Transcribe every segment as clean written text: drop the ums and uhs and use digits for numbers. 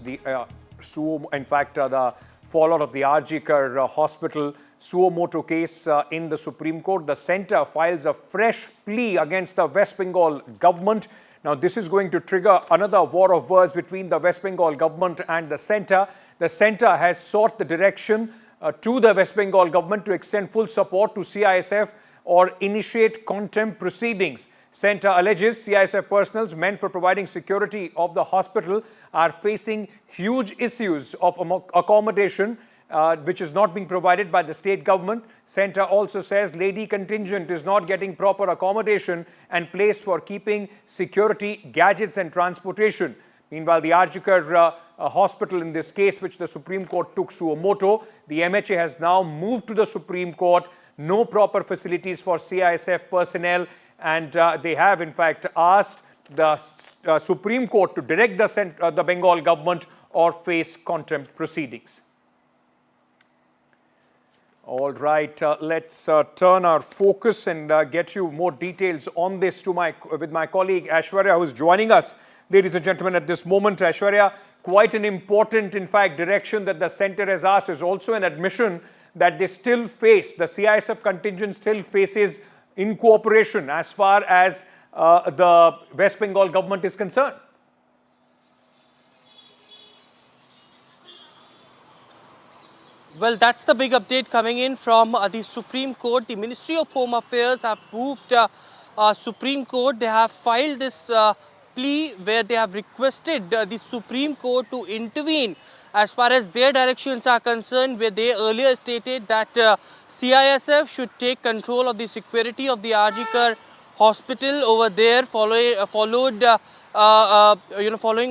the fallout of the Arjikar hospital suo motu case in the Supreme Court. The centre files a fresh plea against the West Bengal government. Now, this is going to trigger another war of words between the West Bengal government and the centre. The centre has sought the direction to the West Bengal government to extend full support to CISF or initiate contempt proceedings. Centre alleges CISF personnel meant for providing security of the hospital are facing huge issues of accommodation which is not being provided by the state government. Centre also says lady contingent is not getting proper accommodation and place for keeping security, gadgets and transportation. Meanwhile, the Arjikar hospital in this case, which the Supreme Court took suo motu, the MHA has now moved to the Supreme Court. No proper facilities for CISF personnel, and they have in fact asked the Supreme Court to direct the Bengal government or face contempt proceedings. All right, let's turn our focus and get you more details on this with my colleague Aishwarya, who is joining us, ladies and gentlemen, at this moment. Aishwarya, quite an important, in fact, direction that the centre has asked is also an admission that they still face, the CISF contingent still faces incorporation as far as the West Bengal government is concerned. Well, that's the big update coming in from the Supreme Court. The Ministry of Home Affairs have moved Supreme Court. They have filed this plea where they have requested the Supreme Court to intervene as far as their directions are concerned, where they earlier stated that CISF should take control of the security of the Arjikar hospital over there, following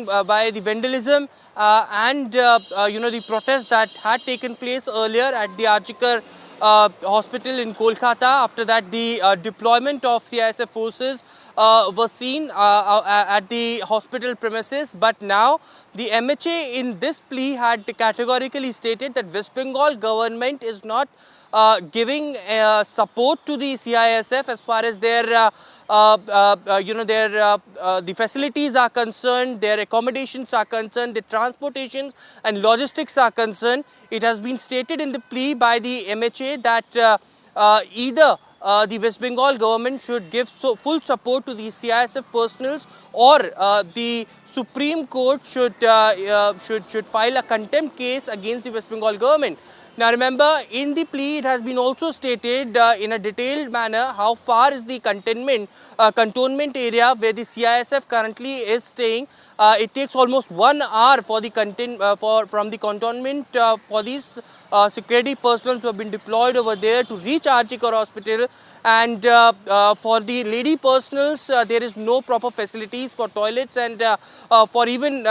by the vandalism and the protests that had taken place earlier at the Arjikar hospital in Kolkata. After that, the deployment of CISF forces was seen at the hospital premises, but now the MHA in this plea had categorically stated that West Bengal government is not giving support to the CISF as far as their the facilities are concerned, their accommodations are concerned, the transportation and logistics are concerned. It has been stated in the plea by the MHA that either the West Bengal government should give full support to the CISF personnel, or the Supreme Court should file a contempt case against the West Bengal government. Now remember, in the plea it has been also stated in a detailed manner how far is the cantonment area where the CISF currently is staying. It takes almost 1 hour for the from the cantonment for these security personnel who have been deployed over there to reach Arjikar hospital, and for the lady personnel there is no proper facilities for toilets and for even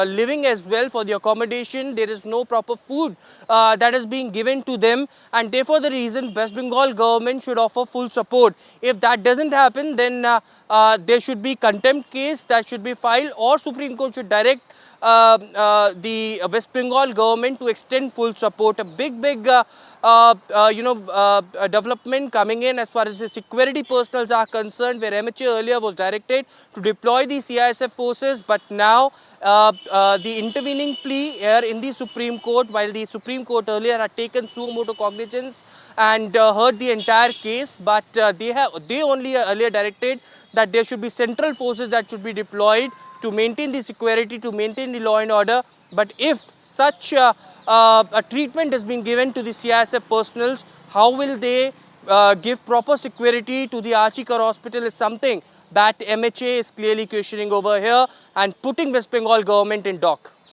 living as well. For the accommodation, there is no proper food that is being given to them, and therefore the reason West Bengal government should offer full support. If that doesn't happen, then there should be contempt case that should be filed, or Supreme Court should direct the West Bengal government to extend full support. A big development coming in as far as the security personnel are concerned, where MHA earlier was directed to deploy the CISF forces, but now the intervening plea here in the Supreme Court, while the Supreme Court earlier had taken suo motu cognizance and heard the entire case, but they only earlier directed that there should be central forces that should be deployed to maintain the security, to maintain the law and order. But if such a treatment has been given to the CISF personnel, how will they give proper security to the Arjikar hospital is something that MHA is clearly questioning over here and putting West Bengal government in dock.